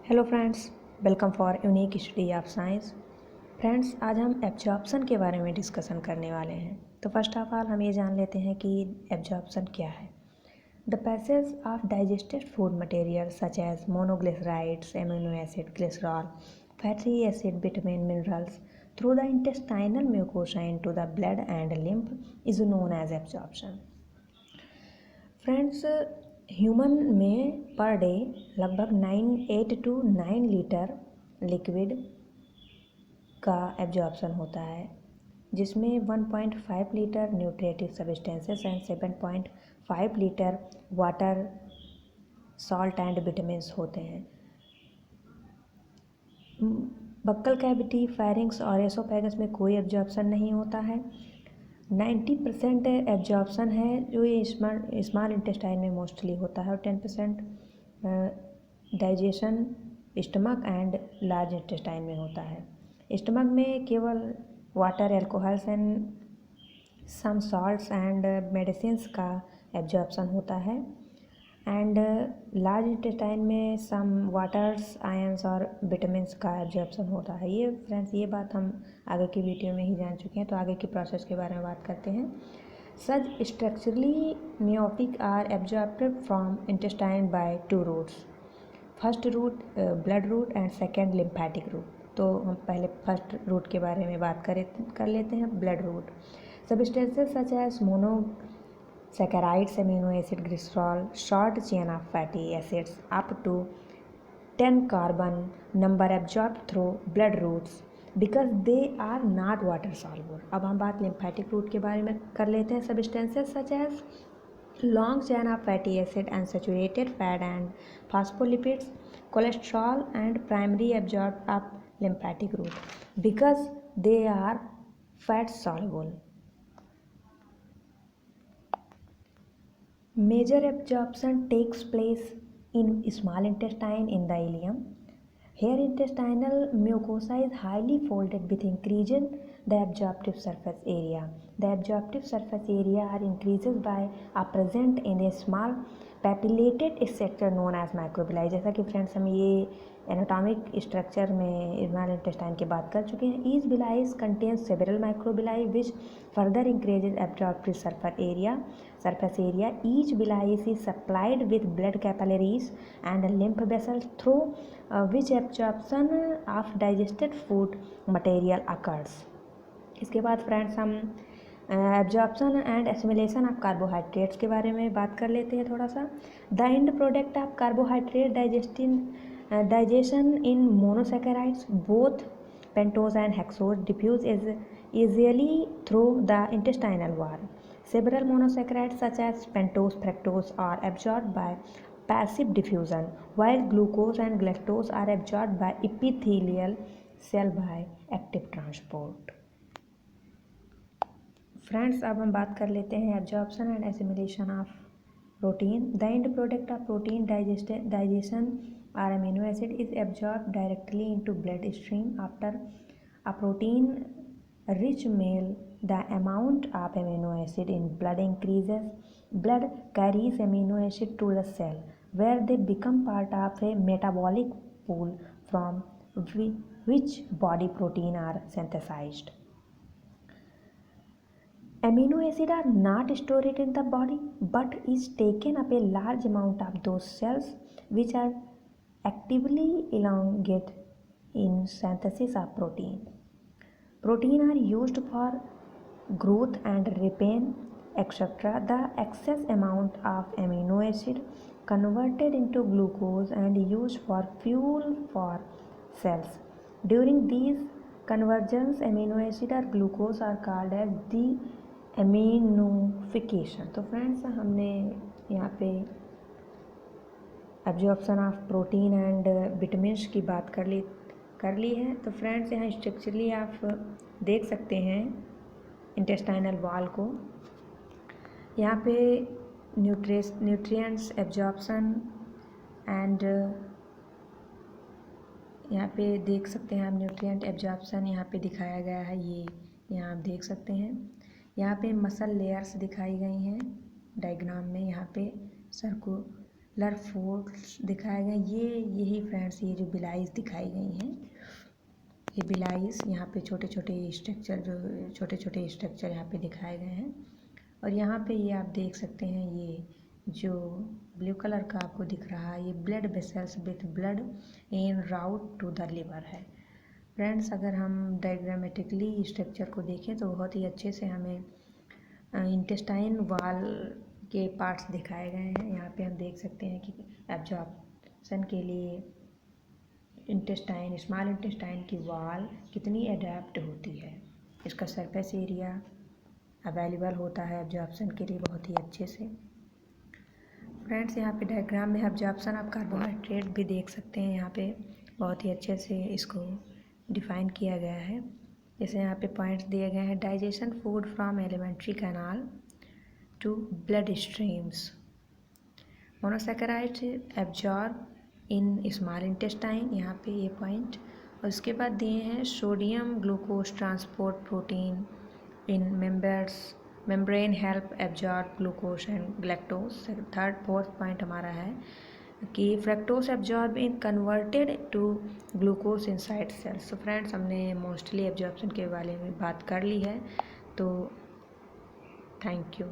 Hello friends, welcome for unique study of science. Friends, आज हम absorption के बारे में डिस्कशन करने वाले हैं। तो फर्स्ट ऑफ ऑल हम ये जान लेते हैं कि एब्जॉर्प्शन क्या है। The passage of digested food material such as monoglycerides, amino acid, glycerol, fatty acid, vitamin, minerals through the intestinal mucosa into the blood and lymph is known as absorption. Friends, human में per day लगभग 8 to 9 litre liquid का absorption होता है, जिसमें 1.5 litre nutritive substances and 7.5 litre water, salt and vitamins होते हैं। Buccal cavity, pharynx और oesophagus में कोई एब्जॉर्प्शन नहीं होता है। 90% एब्जॉर्प्शन है जो ये स्मॉल इंटेस्टाइन में मोस्टली होता है, और 10% digestion stomach and large intestine में होता है। स्टमक में केवल water, alcohols and some salts and medicines का एब्जॉर्प्शन होता है, एंड लार्ज इंटेस्टाइन में सम वाटर्स, आयंस और विटामिन्स का एब्जॉर्प्शन होता है। ये फ्रेंड्स, ये बात हम आगे की वीडियो में ही जान चुके हैं, तो आगे की प्रोसेस के बारे में बात करते हैं। Such structurally meiotic are absorbed from intestine by 2 routes. First route blood route and second lymphatic route. तो हम पहले फर्स्ट रूट के बारे में बात कर लेते हैं, blood route. Substances such as monosaccharides, amino acid, glycerol, short chain of fatty acids up to 10 carbon number absorbed through blood routes because they are not water soluble। अब हम बात लिम्फेटिक रूट के बारे में कर लेते हैं। Substances such as long chain of fatty acid, unsaturated fat and phospholipids, cholesterol and primary absorbed up lymphatic route because they are fat soluble। Major absorption takes place in small intestine in the ileum. Here intestinal mucosa is highly folded with increasing the absorptive surface area. The absorptive surface area are increases by are present in a small papillated structure known as microvilli। जैसा कि friends हम ये anatomic structure में small intestine की बात कर चुके हैं। Each विलाइज contains several microvilli which further increases absorptive surface area। Each villi is supplied with blood capillaries and lymph vessels through which absorption of digested food material occurs। इसके बाद friends हम absorption and assimilation of carbohydrates के बारे में बात कर लेते हैं थोड़ा सा। The end product of carbohydrate digestion in monosaccharides both pentose and hexose diffuse easily through the intestinal wall। Several monosaccharides such as pentose, fructose are absorbed by passive diffusion, while glucose and galactose are absorbed by epithelial cell by active transport। Friends, अब हम बात कर लेते हैं absorption and assimilation of protein. The end product of protein digestion are amino acid is absorb directly into blood stream after a protein rich meal। The amount of amino acid in blood increases। Blood carries amino acid to the cell where they become part of a metabolic pool from which body protein are synthesized। Amino acid are not stored in the body but is taken up a large amount of those cells which are actively elongate in synthesis of protein। Protein are used for growth and repair, etc. The excess amount of amino acid converted into glucose and used for fuel for cells। During these conversions, amino acid or glucose are called as the aminification। तो friends, हमने यहाँ पे absorption of protein and vitamins की बात कर ली है। तो friends, यहाँ स्ट्रक्चरली आप देख सकते हैं इंटेस्टाइनल वॉल को। यहाँ पे न्यूट्रिएंट्स एब्जॉर्प्शन एंड यहाँ पे देख सकते हैं आप न्यूट्रिएंट एब्जॉर्प्शन यहाँ पे दिखाया गया है। ये यहाँ आप देख सकते हैं। यहाँ पे मसल लेयर्स दिखाई गई हैं डायग्राम में। यहाँ पे लर फोल्ड्स दिखाए गए। यही फ्रेंड्स ये जो बिलाइज दिखाई गई हैं, ये बिलाइज यहाँ पे छोटे छोटे स्ट्रक्चर यहाँ पे दिखाए गए हैं। और यहाँ पे ये आप देख सकते हैं, ये जो ब्लू कलर का आपको दिख रहा है, ये blood vessels with blood in route to the liver है। फ्रेंड्स, अगर हम डायग्रामेटिकली स्ट्रक्चर को देखें तो बहुत ही अच्छे से हमें इंटेस्टाइन वाल के पार्ट्स दिखाए गए हैं। यहाँ पे हम देख सकते हैं कि एब्जॉर्प्शन के लिए इंटेस्टाइन, स्मॉल इंटेस्टाइन की वाल कितनी अडेप्ट होती है, इसका सरफेस एरिया अवेलेबल होता है एब्जॉर्प्शन के लिए बहुत ही अच्छे से। फ्रेंड्स, यहाँ पे डायग्राम में एब्जॉर्प्शन ऑफ कार्बोहाइड्रेट भी देख सकते हैं। यहाँ पे बहुत ही अच्छे से इसको डिफाइन किया गया है। जैसे यहाँ पे पॉइंट्स दिए गए हैं, digestion food from alimentary canal to blood streams, monosaccharides absorb in small intestine, यहाँ पे ये पॉइंट। और उसके बाद दिए हैं sodium glucose transport protein in membrane help absorb glucose and galactose. Third fourth point हमारा है कि fructose absorb in converted to glucose inside cells. तो फ्रेंड्स, हमने मोस्टली एब्जॉर्प्शन के बारे में बात कर ली है, तो थैंक यू।